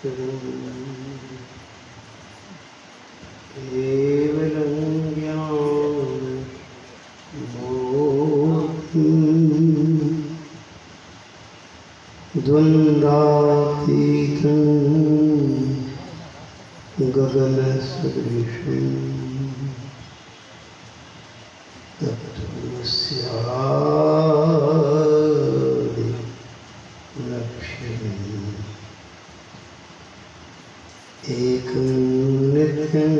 केवलं ज्ञानमूर्तिं द्वन्द्वातीतं गगनसदृशं तत्त्वमस्यादि लक्ष्यम् एकं नित्यं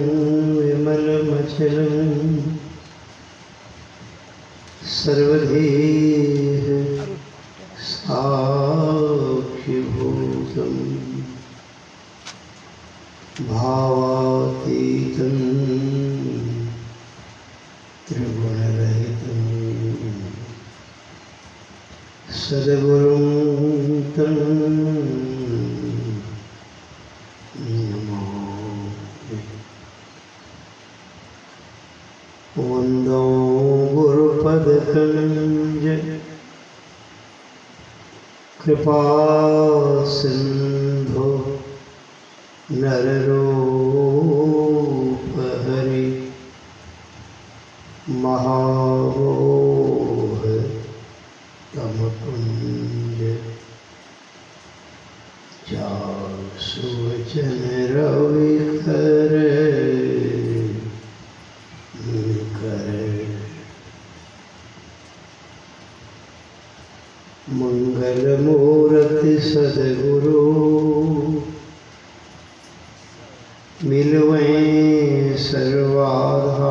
विमलमचलं सर्वधीः साक्षिभूतं भावातीतं त्रिगुणरहितं सद्गुरुं तं वन्दो गुरुपदकञ्ज कृपासिन्धो नररूपहरि महामोह तमपुञ्ज चासुवचन रविकर मंगलमूर्ति सद्गुरु मिलवे सर्वाधार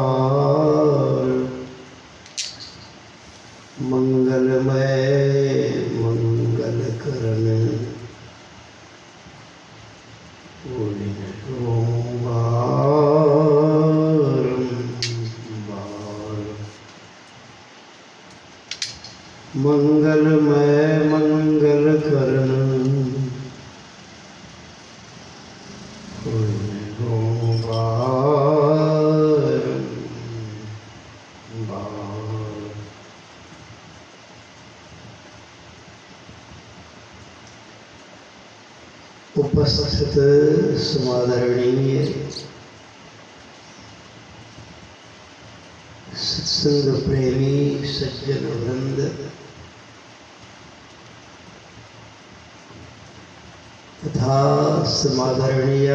मंगलमय मंगलकरण मंगलमय मंगलकरण उपस्थित समादरणीय सत्संग प्रेमी सज्जन वृंद, तथा समादरणीय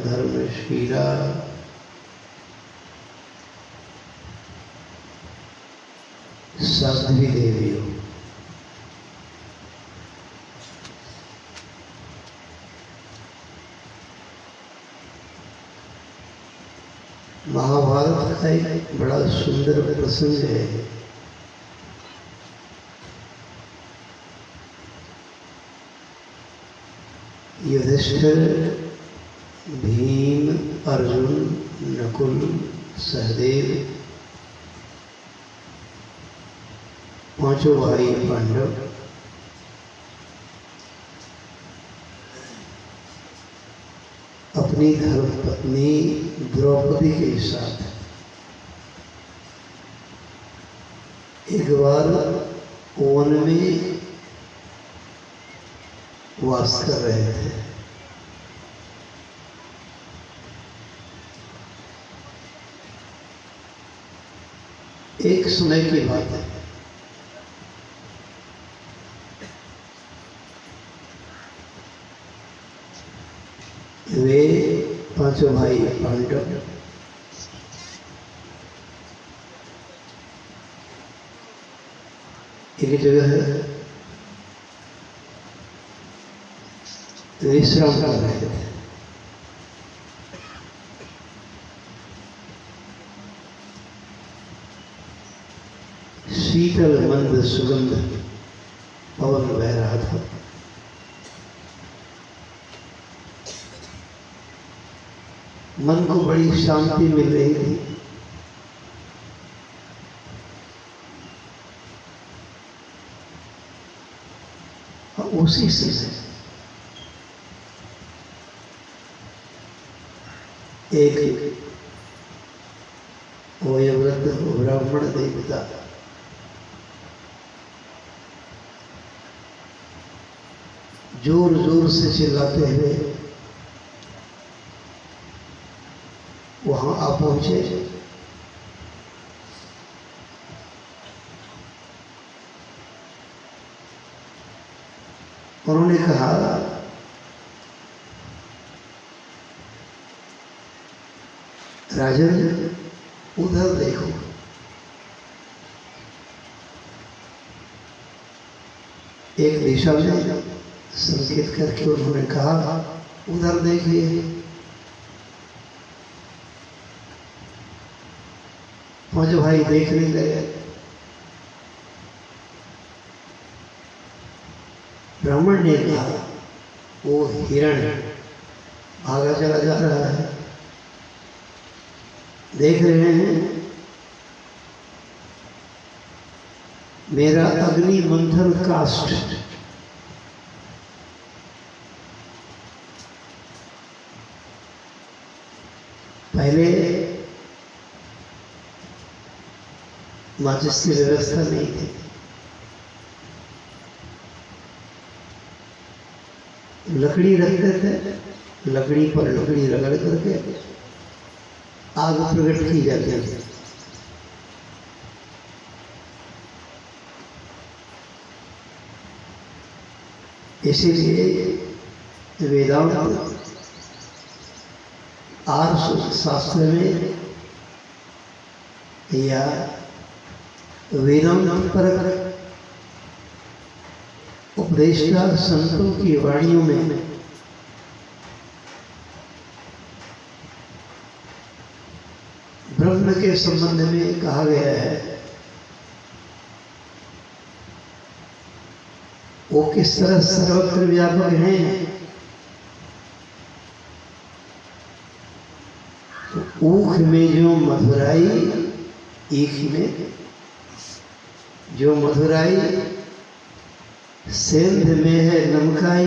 धर्मशीला साध्वी देवियों, महाभारत का एक बड़ा सुंदर प्रसंग है। युधिष्ठिर, भीम, अर्जुन, नकुल, सहदेव, पांचों भाई पांडव अपनी धर्मपत्नी द्रौपदी के साथ एक बार वन में वास कर रहे थे। एक समय की बात है, वे पांचों भाई पांडव एक जगह विश्राम कर रहे थे। शीतल मंद सुगंध पवन बह रहा था। मन को बड़ी शांति मिल रही थी। और उसी समय एक वयोवृद्ध ब्राह्मण देवता जोर जोर से चिल्लाते हुए वहाँ आ पहुँचे। उन्होंने कहा, राजन उधर देखो। एक दिशा में संकेत करके उन्होंने कहा, उधर देखिए। पांच भाई देखने गए। ब्राह्मण ने कहा, वो हिरण भागा चला जा रहा है, देख रहे हैं मेरा अग्नि मंथन काष्ठ पहले माचिस की व्यवस्था नहीं थी। लकड़ी रखते थे, लकड़ी पर लकड़ी रगड़ करके आग प्रकट की जाती है। इसीलिए वेदांत आर्ष शास्त्र में या वेदांत पर उपदेष्टा संतों की वाणियों में ब्रह्म के संबंध में कहा गया है, वो किस तरह सर्वत्र व्यापक हैं। ऊख में जो मधुराई, ईख में जो मधुराई, सेंध में है नमकाई,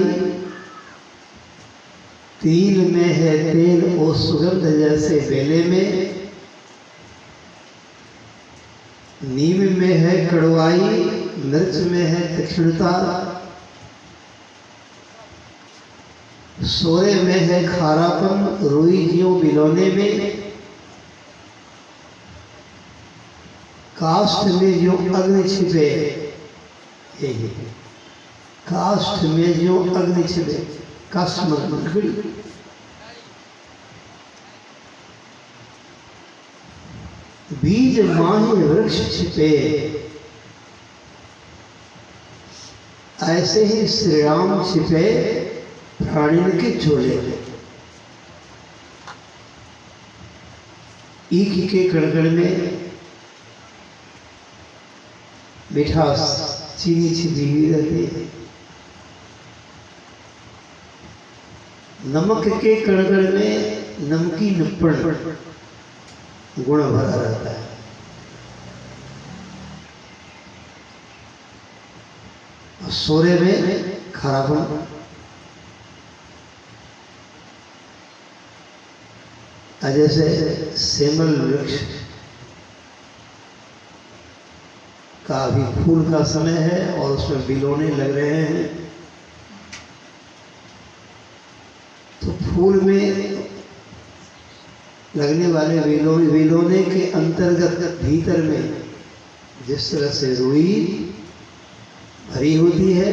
तिल में है तेल वो सुगंध जैसे बेले में, नीम में है कड़वाई, मिर्च में है तीक्ष्णता, सोरे में है खारापन, रुई ज्यों बिलोने में, काष्ठ में जो अग्नि छिपे, यही काष्ठ में जो अग्नि छिपे, काष्ठ लकड़ी, बीज माही वृक्ष छिपे, ऐसे ही श्री राम छिपे प्राणियों के झोले। ईख के कणकण में मिठास चीनी छिपी हुई रहती है, नमक के कणकण में नमकीनपन गुण भरा रहता है। सोरे में खारापन, जैसे सेमल वृक्ष का अभी फूल का समय है और उसमें बिलोने लग रहे हैं, तो फूल में लगने वाले विलोने के अंतर्गत भीतर में जिस तरह से रुई भरी होती है,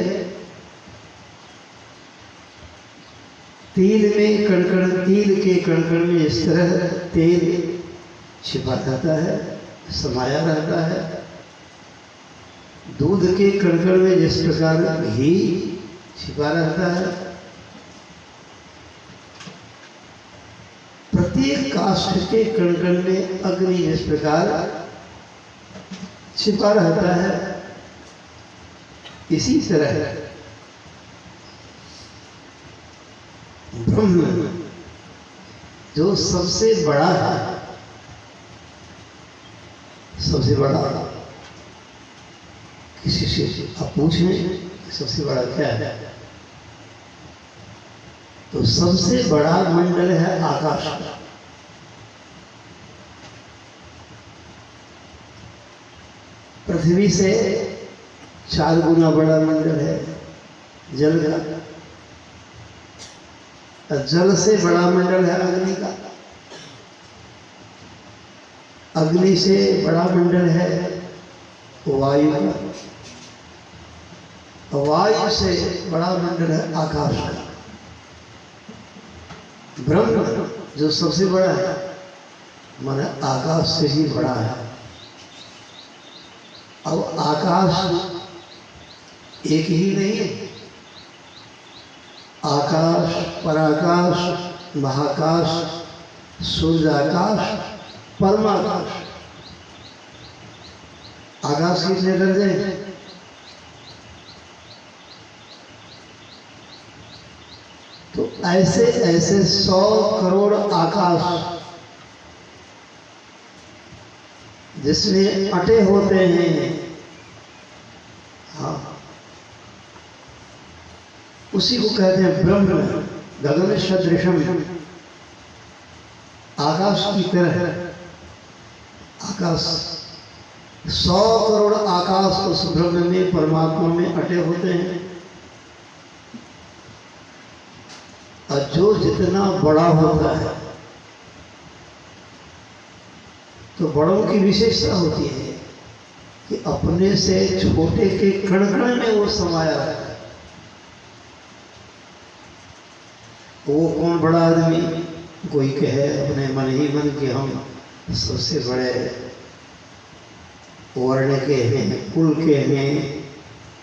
तिल में कणकण, तिल के कणकण में इस तरह तेल छिपा रहता है, समाया रहता है, दूध के कणकण में जिस प्रकार घी छिपा रहता है, प्रत्येक काष्ठ के कणकण में अग्नि जिस प्रकार छिपा रहता है, इसी तरह ब्रह्म जो सबसे बड़ा है, सबसे बड़ा किसी से आप पूछें सबसे बड़ा क्या है, तो सबसे बड़ा मंडल है आकाश का। पृथ्वी से 4 गुना बड़ा मंडल है जल का, जल से बड़ा मंडल है अग्नि का, अग्नि से बड़ा मंडल है वायु का, वायु से बड़ा मंडल है आकाश का। ब्रह्म जो सबसे बड़ा है माने आकाश से भी बड़ा है। अब आकाश एक ही नहीं है, आकाश, पराकाश, महाकाश, सूर्याकाश, परमाकाश। आकाश कितने दर्जे हैं? तो ऐसे ऐसे 100 करोड़ आकाश जिसमें अटे होते हैं। हाँ, उसी को कहते हैं ब्रह्म। गगन सदृशम, आकाश की तरह। आकाश 100 करोड़ आकाश उस ब्रह्म में, परमात्मा में अटे होते हैं। और जो जितना बड़ा होता है तो बड़ों की विशेषता होती है कि अपने से छोटे के कण कण में वो समाया रहता है। वो कौन बड़ा आदमी? कोई कहे अपने मन ही मन कि हम सबसे बड़े वर्ण के हैं, कुल के हैं,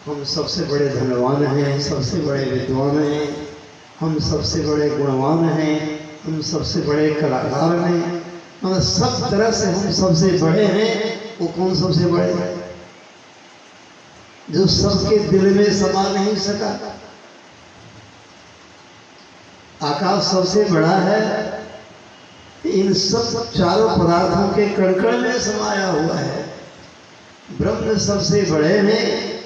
हम सबसे बड़े धनवान हैं, सबसे बड़े विद्वान हैं, हम सबसे बड़े गुणवान हैं, हम सबसे बड़े कलाकार हैं, मतलब सब तरह से हम सबसे बड़े हैं। वो कौन सबसे बड़े हैं? जो सबके दिल में समा नहीं सका। आकाश सबसे बड़ा है, इन सब चारों पदार्थों के कण-कण में समाया हुआ है। ब्रह्म सबसे बड़े हैं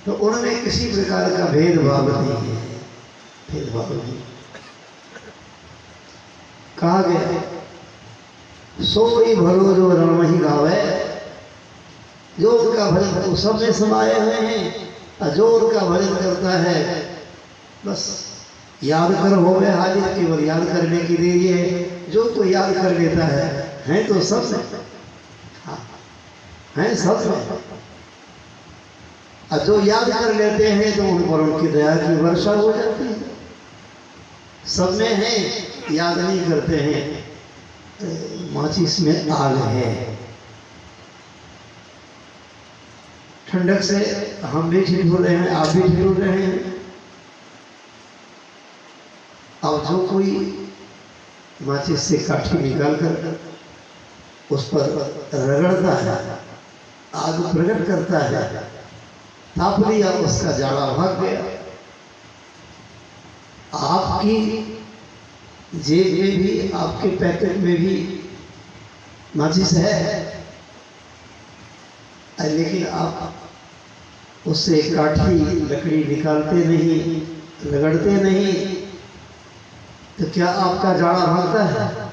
तो उनमें किसी प्रकार का भेदभाव नहीं है, भेदभाव नहीं। कहा गया सोई भलो जो राम ही गावे, जो उनका भजन सब में समाये हुए हैं। और जो उनका भजन करता है बस याद कर हो गए हाजिर, केवल याद करने की देरी है। जो कोई याद कर लेता है तो सब में, हैं सब में। और जो याद कर लेते हैं तो उन पर उनकी दया की वर्षा हो जाती है। सब में है, याद नहीं करते हैं। माचिस में आग है, ठंडक से हम भी ठिठुर रहे हैं, आप भी ठिठुर रहे हैं। अब जो कोई माचिस से काठी निकाल कर उस पर रगड़ता है, आग प्रकट करता है, ताप लिया, उसका जाड़ा भाग गया। आपकी जेब में भी, आपके पैकेट में भी माचिस है, लेकिन आप उससे काठी लकड़ी निकालते नहीं, रगड़ते नहीं, तो क्या आपका जाड़ा भागता है?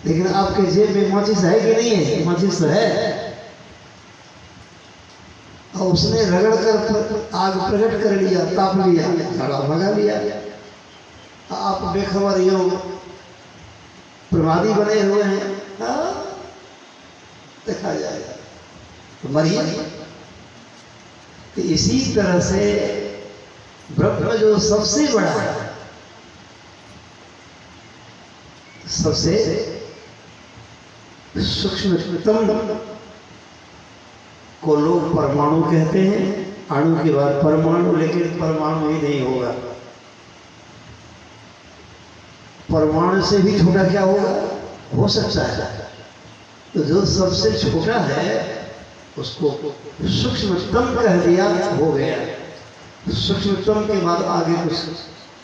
लेकिन आपके जेब में माचिस है कि नहीं है? माचिस है, और उसने रगड़ कर आग प्रकट कर लिया, ताप लिया, जाड़ा भगा लिया। आप बेखबर यूं प्रमादी बने हुए हैं, देखा जाएगा तो मरिए। तो इसी तरह से ब्रह्म जो सबसे बड़ा है, सबसे सूक्ष्मतम को लोग परमाणु कहते हैं। अणु के बाद परमाणु, लेकिन परमाणु ही नहीं होगा। परमाणु से भी छोटा क्या होगा? हो सकता है। तो जो सबसे छोटा है उसको सूक्ष्मतम कह दिया, हो गया। सूक्ष्मतम के बाद आगे कुछ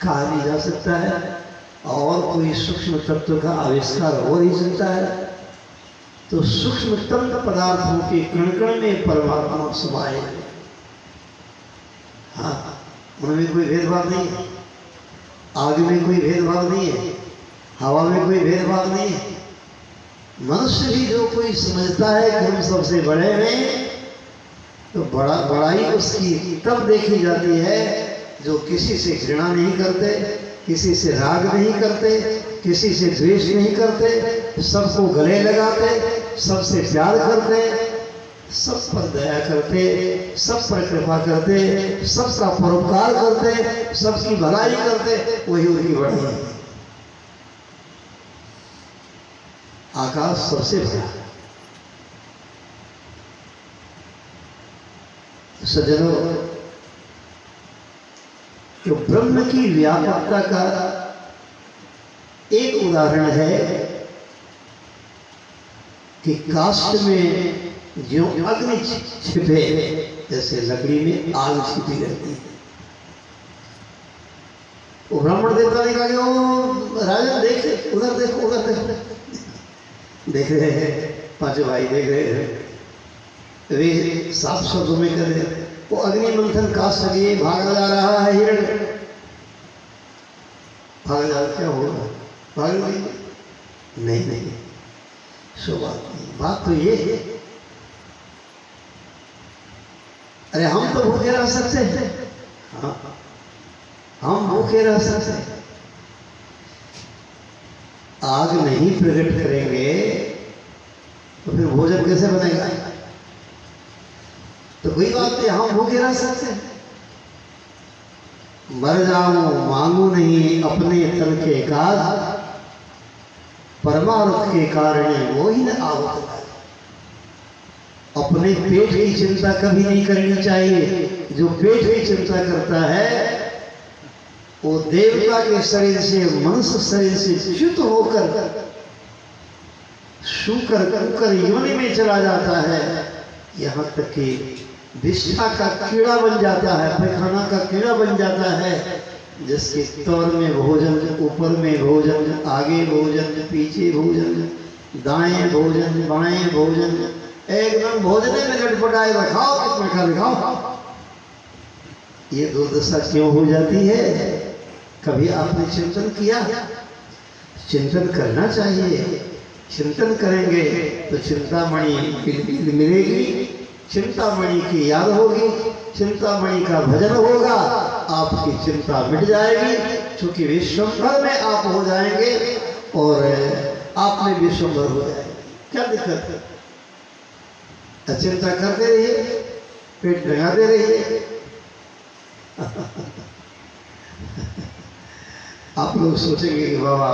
कहा नहीं जा सकता है, और कोई सूक्ष्म तत्व का आविष्कार हो नहीं सकता है। तो सूक्ष्मतम पदार्थों के कण-कण में परमात्मा समाये। हाँ, उनमें कोई भेदभाव नहीं है, आग में कोई भेदभाव नहीं है, हवा में कोई भेदभाव नहीं है। मनुष्य भी जो कोई समझता है कि हम सबसे बड़े हैं, तो बड़ाई उसकी तब देखी जाती है जो किसी से घृणा नहीं करते, किसी से राग नहीं करते, किसी से द्वेष नहीं करते, सबको गले लगाते, सबसे प्यार करते, सब पर दया करते, सब पर कृपा करते, सबका परोपकार करते, सबकी भलाई करते, वही उनकी बढ़ी। आकाश सबसे बड़ा। सज्जनों, तो ब्रह्म की व्यापकता का एक उदाहरण है कि काष्ठ में जो अग्नि छिपे, जैसे लकड़ी में आग छिपी रहती है। वो ब्राह्मण देवता ने कहा कि ओ राजन देख, उधर देखो, उधर देखो। देख रहे हैं, पांचों भाई देख रहे हैं, वे साफ शब्दों में कर रहे। वो अग्नि मंथन काष्ठ लिए भागा जा रहा है हिरण। भाग जा, क्या होगा? भाग नहीं, नहीं, सो बात नहीं। बात तो ये है, अरे हम तो भूखे रह सकते हैं। हाँ, हम भूखे रह सकते हैं। आग नहीं प्रकट करेंगे तो फिर भोजन कैसे बनेगा? तो कोई बात नहीं, हम भूखे रह सकते हैं। मर जाऊं मांगू नहीं अपने तन के काज, परमार्थ के कारण वो ही न आवत। अपने पेट की चिंता कभी नहीं करनी चाहिए। जो पेट की चिंता करता है वो देवता के शरीर से, मनुष्य शरीर से च्युत होकर शुकर कुकर योनि में चला जाता है। यहाँ तक कि विष्ठा का कीड़ा बन जाता है, पैखाना का कीड़ा बन जाता है, जिसके तौर में भोजन, ऊपर में भोजन, आगे भोजन, पीछे भोजन, दाएं भोजन, बाएं भोजन, एकदम भोजने में लटपटाए रखाओ, कितना खा दिखाओ। ये दुर्दशा क्यों हो जाती है? कभी आपने चिंतन किया? चिंतन करना चाहिए। चिंतन करेंगे तो चिंतामणि मिलेगी, चिंतामणि की याद होगी, चिंतामणि का भजन होगा, आपकी चिंता मिट जाएगी। क्योंकि विश्वभर में आप हो जाएंगे और आप में विश्वभर हो जाएंगे। क्या दिक्कत है? चिंता करते रहिए, पेट लगाते रहिए। आप लोग सोचेंगे कि बाबा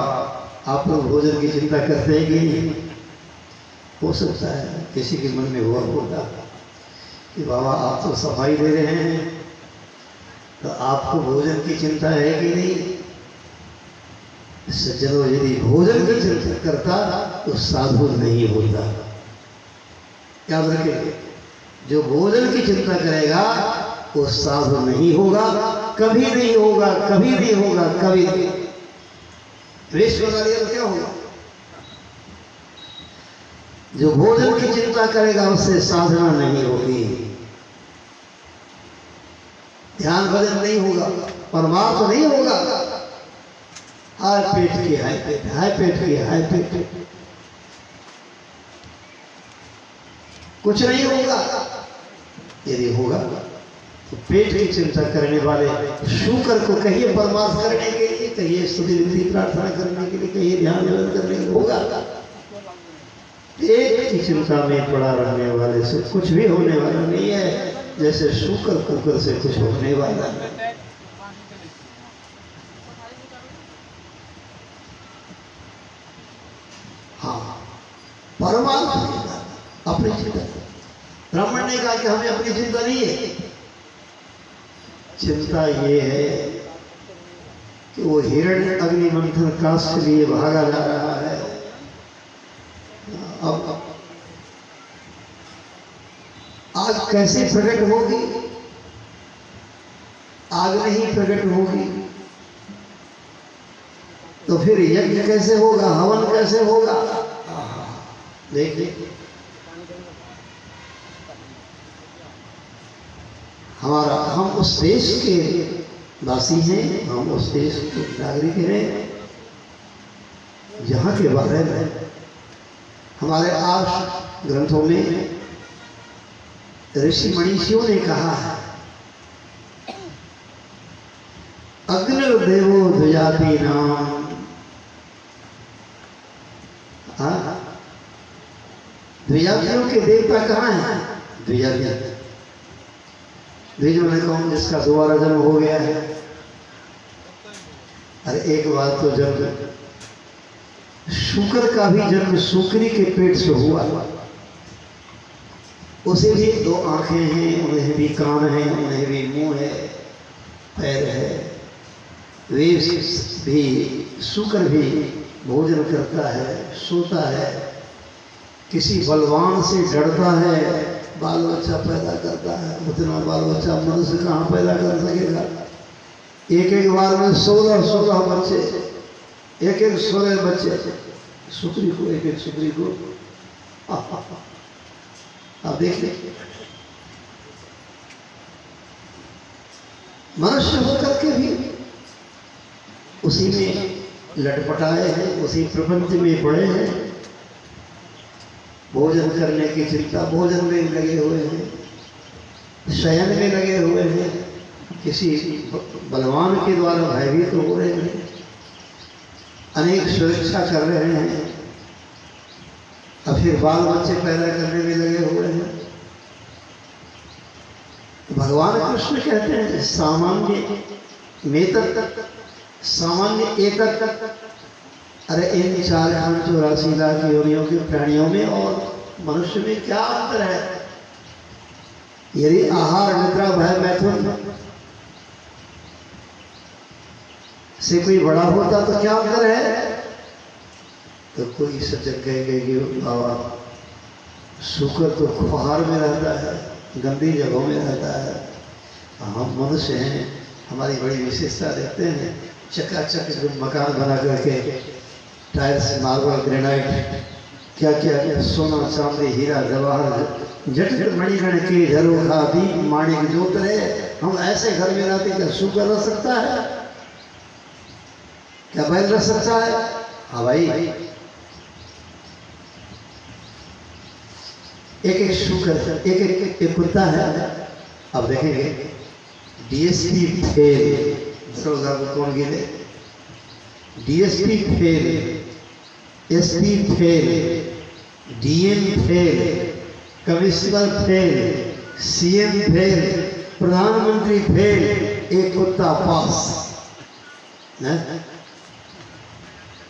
आप लोग भोजन की चिंता करते हैं कि नहीं? हो सकता है किसी के मन में हुआ होगा कि बाबा आप तो सफाई दे रहे हैं, तो आपको भोजन की चिंता है कि नहीं? सज्जनों, यदि भोजन की चिंता करता तो साधु नहीं होता। याद रखें, जो भोजन की चिंता करेगा वो साधु नहीं होगा, कभी नहीं होगा, कभी नहीं होगा, कभी नहीं। वेश बना लिया तो क्या होगा? जो भोजन की चिंता करेगा उससे साधना नहीं होगी, ध्यान भजन नहीं होगा, परमार्थ नहीं होगा। हाय पेट की, हाय पेट, हाय पेट की, हाय पेट, कुछ नहीं होगा। यदि होगा तो पेट की चिंता करने वाले शुकर को कहिए परमार्थ करने के लिए, कहिए स्तुति विनती प्रार्थना करने के लिए, कहिए ध्यान भजन करने के लिए, होगा। पेट की चिंता में पड़ा रहने वाले से कुछ भी होने वाला नहीं है। जैसे शुकर कुकर से कुछ होने वाला है। हाँ, परमार्थ अपनी चिंता। ब्राह्मण ने कहा कि हमें अपनी चिंता नहीं है। चिंता ये है कि वो हिरण अग्नि मंथन काष्ठ के लिए भागा जा रहा है। अब आग कैसे प्रकट होगी? आग नहीं प्रकट होगी तो फिर यज्ञ कैसे होगा? हवन कैसे होगा? देखिए, हम उस देश के वासी हैं, हम उस देश के नागरिक हैं जहाँ के बारे में हमारे आर्ष ग्रंथों में ऋषि मनीषियों ने कहा है, अग्निर्देवो द्विजाति नाम। द्विजातियों के देवता कहाँ हैं? द्विजातियां। द्विज में कौन? जिसका दोबारा जन्म हो गया है। अरे एक बार तो जब शुक्र का भी जन्म शुक्री के पेट से हुआ, उसे भी दो आंखें हैं, उन्हें भी कान हैं, उन्हें भी मुंह है, पैर है। वे भी शुक्र भी भोजन करता है, सोता है, किसी बलवान से डरता है, बाल बच्चा पैदा करता है। उतना बाल बच्चा मनुष्य कहाँ पैदा कर सकेगा? एक एक बार में 16 बच्चे, एक 16 बच्चे शुक्री को, एक शुक्री को। आप देखिए, मनुष्य होकर के भी उसी में लटपटाए हैं, उसी प्रपंच में पड़े हैं। भोजन करने की चिंता, भोजन में लगे हुए हैं, शयन में लगे हुए हैं, किसी बलवान के द्वारा भयभीत हो रहे हैं, अनेक सुरक्षा कर रहे हैं, अब फिर बाल बच्चे पैदा करने में लगे हुए हैं। भगवान कृष्ण कहते हैं सामान्य मेतक, सामान्य एकक। अरे इन 484 लाख योनियों के प्राणियों में और मनुष्य में क्या अंतर है? यदि आहार निद्रा भय मैथुन से कोई बड़ा होता तो क्या अंतर है? तो कोई सज्जन कहेंगे कि बाबा शुक्र तो खुहार में रहता है, गंदी जगहों में रहता है, हम मनुष्य हैं, हमारी बड़ी विशेषता देखते हैं, चकाचक मकान बना करके टाइल्स, मार्बल, ग्रेनाइट, क्या क्या सोना चांदी हीरा जवाहर जट मणिगण के झरोखा दीप माणिक जोत रहे, हम ऐसे घर में रहते क्या शुक्र रह सकता है? क्या बैल रह सकता है? हाँ भाई, एक शुक्र, एक कुत्ता है। अब देखेंगे डीएसपी फेल, कौन गिरे? DSP fail, SP fail, DM fail, commissioner fail, CM fail, प्रधानमंत्री फेल, एक कुत्ता पास।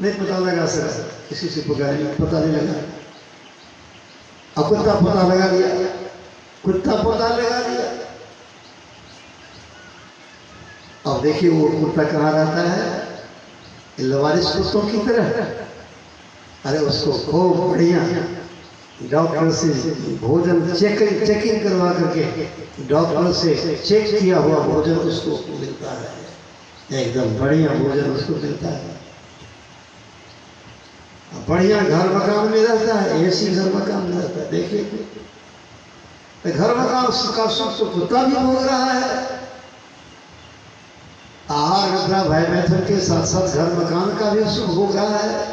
नहीं पता लगा सर, किसी से पुकारे पता नहीं लगा, अब कुत्ता पता लगा दिया, कुत्ता पता लगा दिया। अब देखिए वो कुत्ता कहाँ रहता है? लवारिस कुत्तों की तरह। अरे उसको खूब बढ़िया डॉक्टर से भोजन चेकिंग करवा करके डॉक्टर से चेक किया हुआ भोजन उसको मिलता है, एकदम बढ़िया भोजन उसको मिलता है, बढ़िया घर मकान में रहता है, ऐसी घर मकान में रहता है। देखिए तो घर मकान का सुख तो कुत्ता भी भोग रहा है। आहार निद्रा भय मैथुन के साथ साथ घर मकान का भी सुख भोग रहा है।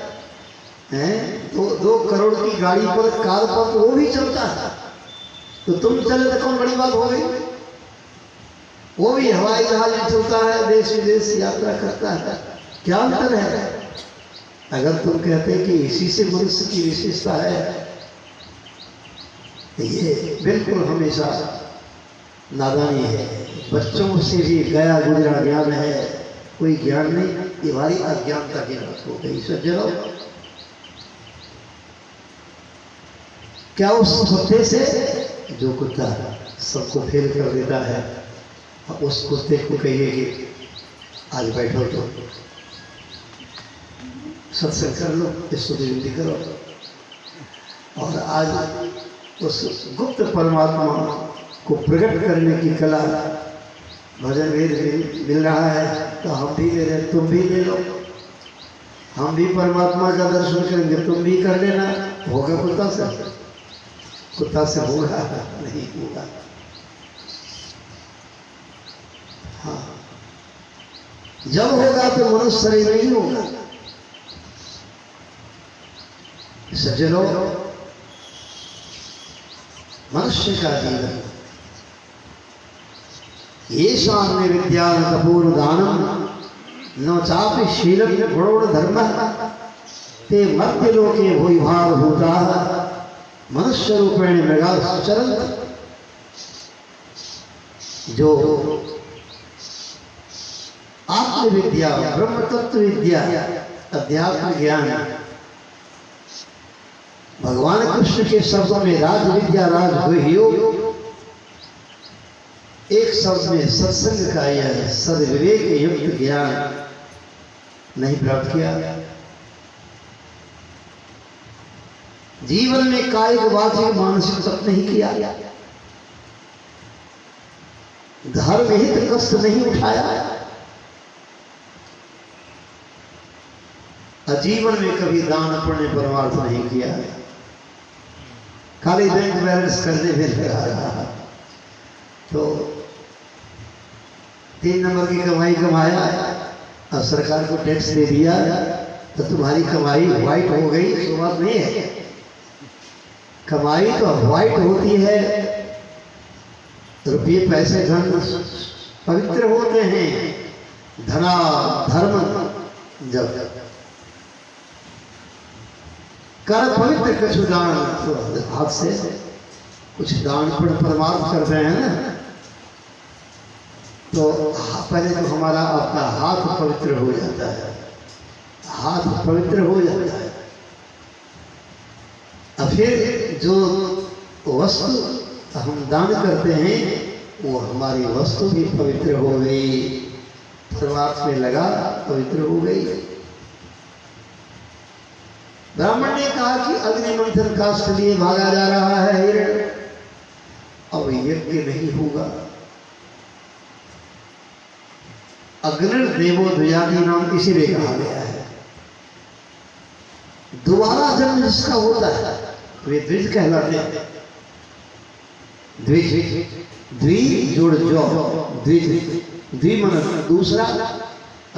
तो 2 करोड़ की गाड़ी पर, कार पर तो वो भी चलता है, तो तुम चले तो कौन बड़ी बात हो गई? वो भी हवाई जहाज में चलता है, देश विदेश यात्रा करता है, क्या अंतर है? अगर तुम कहते कि इसी से मनुष्य की विशेषता है, तो ये बिल्कुल हमेशा नादानी है। बच्चों से भी गया गुजरा ज्ञान है, कोई ज्ञान नहीं, ये हमारी अज्ञानता की बात हो गई। सज्जनों, क्या उस कुत्ते से, जो कुत्ता सबको फेल कर देता है, उस कुत्ते को कहिए कि आज बैठो तो सत्संग कर लो, स्तुति विनती करो, और आज उस गुप्त परमात्मा को प्रकट करने की कला भजन वेद में मिल रहा है, तो हम भी ले रहे, तुम भी ले लो, हम भी परमात्मा का दर्शन करेंगे, तुम भी कर लेना। होगा कुत्ता से? कुत्ता से होगा नहीं होगा। हाँ, जब होगा तो मनुष्य शरीर नहीं होगा। सज्जनों, मनुष्य का जीवन ये सामने विद्यान कपूर दानम न चापि शीलम गुणोण धर्म ते मध्य लोके भूभाग होता मनुष्य रूपेण मृगा चरंत, जो आत्मविद्या, ब्रह्म तत्व विद्या, अध्यात्म ज्ञान, भगवान कृष्ण के शब्दों में राज विद्या, राज योग, एक शब्द में सत्संग का यह सदविवेक युक्त ज्ञान नहीं प्राप्त किया। जीवन में कायिक वाचिक मानसिक तप नहीं किया, धर्म हित कष्ट नहीं उठाया, जीवन में कभी दान पुण्य परमार्थ नहीं किया, खाली बैंक बैलेंस करने में लगा रहा। तो 3 नंबर की कमाई कमाया और सरकार को टैक्स दे दिया तो तुम्हारी कमाई व्हाइट हो गई, तो बात नहीं है। कमाई तो व्हाइट होती है, रुपये पैसे धन पवित्र होते हैं, धना धर्म जब कर पवित्र कछु दान, तो हाथ से कुछ दान परमार्थ कर रहे हैं ना, तो पहले तो हमारा आपका हाथ पवित्र हो जाता है, हाथ पवित्र हो जाता है, और फिर जो वस्तु हम दान करते हैं वो हमारी वस्तु भी पवित्र हो गई, परमार्थ में लगा पवित्र हो गई। ब्राह्मण ने कहा कि अग्नि मंथन काष्ठ के लिए भागा जा रहा है हिरण, अब यज्ञ नहीं होगा। अग्निर्देवो द्विजाति नाम इसीलिए कहा गया है। दोबारा जन्म जिसका होता है वे द्विज कहलाते हैं। द्विज, द्वि जोड़ जो, द्विज, द्वि मन दूसरा,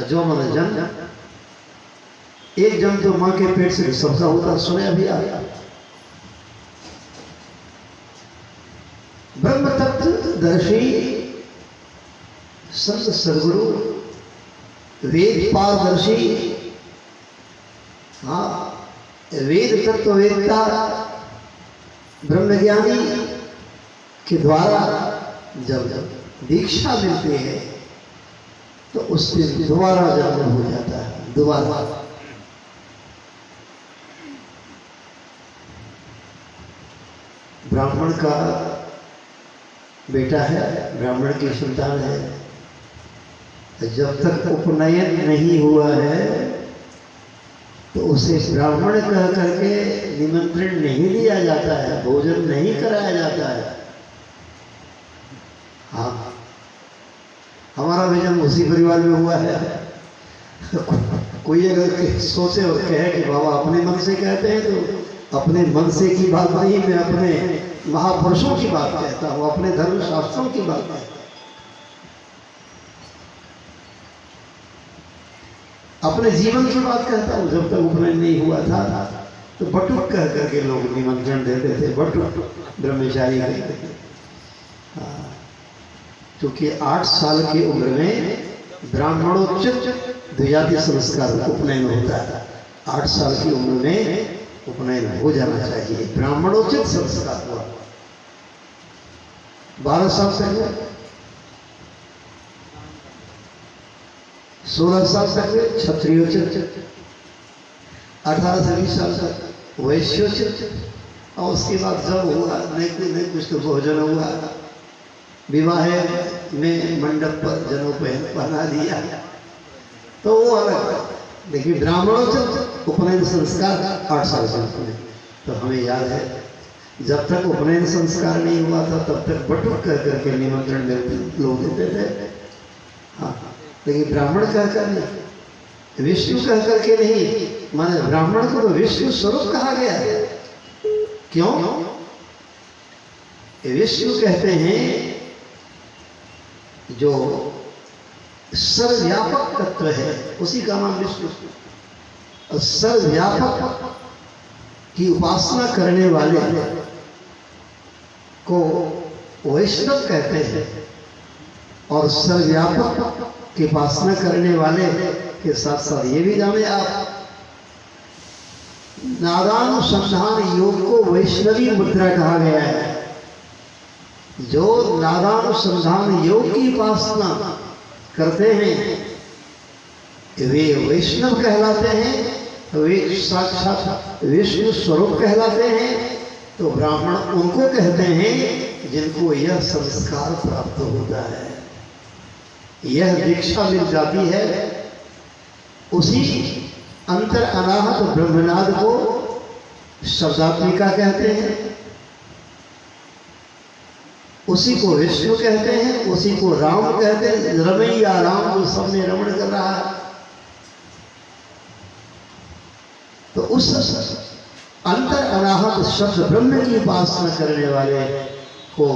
जो मन जन्म। एक जन्म तो मां के पेट से सबका होता, सुने अभी आया। ब्रह्म तत्व दर्शी संत सदगुरु, वेद पारदर्शी, हाँ वेद तत्व वेदता ब्रह्मज्ञानी के द्वारा जब दीक्षा मिलती है तो उससे दोबारा जन्म हो जाता है। दोबारा ब्राह्मण का बेटा है, ब्राह्मण की संतान है, जब तक उपनयन नहीं हुआ है तो उसे ब्राह्मण कह करके निमंत्रण नहीं दिया जाता है, भोजन नहीं कराया जाता है। हाँ, हमारा भी जन्म उसी परिवार में हुआ है। कोई अगर सोचे और कहे कि बाबा अपने मन से कहते हैं, तो अपने मन से की बात नहीं, मैं अपने महापुरुषों की बात कहता हूँ, अपने धर्म शास्त्रों की बात कहता हूँ। अपने जीवन की बात कहता हूँ। जब तक उपनयन नहीं हुआ था तो बटुक कह करके लोग निमंत्रण देते थे, बटुक ब्रह्मचारी कहते थे। क्योंकि 8 साल की उम्र में ब्राह्मणोचित द्विजाति संस्कार उपनयन होता है। 8 साल की उम्र में उपनयन हो जाना चाहिए, ब्राह्मणोचित संस्कार हुआ। 12 साल तक, 16 साल तक क्षत्रियोचित, 18 से 20 साल तक वैश्योचित, और उसके बाद जब हुआ नहीं कुछ तो भोजन हुआ, विवाह में मंडप पर जनेऊ पहना दिया तो वो अलग। लेकिन ब्राह्मणोचित उपनयन संस्कार 8 साल से। तो हमें याद है जब तक उपनयन संस्कार नहीं हुआ था तब तक बटुक कह करके निमंत्रण लोग देते थे। हाँ, लेकिन ब्राह्मण कहकर नहीं, विष्णु कह करके नहीं, माने ब्राह्मण को तो विष्णु स्वरूप कहा गया है। क्यों? विष्णु कहते हैं जो सर्वव्यापक तत्व है, उसी का नाम विष्णु। और सर्वव्यापक की उपासना करने वाले को वैष्णव कहते हैं, और सर्वव्यापक की उपासना करने वाले के साथ साथ ये भी जाने आप नादानुसंधान योग को वैष्णवी मुद्रा कहा गया है। जो नादानुसंधान योग की उपासना करते हैं वे वैष्णव कहलाते हैं, वे साक्षात विष्णु स्वरूप कहलाते हैं। तो ब्राह्मण उनको कहते हैं जिनको यह संस्कार प्राप्त होता है, यह दीक्षा मिल जाती है। उसी अंतर अनाहत ब्रह्मनाद को शब्दात्मिका कहते हैं, उसी को विष्णु कहते हैं, उसी को राम कहते हैं। रमैया राम जो सब में रमण कर रहा है, तो उस अंतर अनाहत शब्द ब्रह्म की उपासना करने वाले को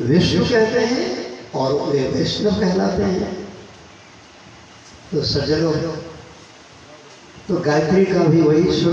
विष्णु कहते हैं और वे वैष्णव कहलाते हैं। तो सज्जनों, तो गायत्री का भी वही स्वरूप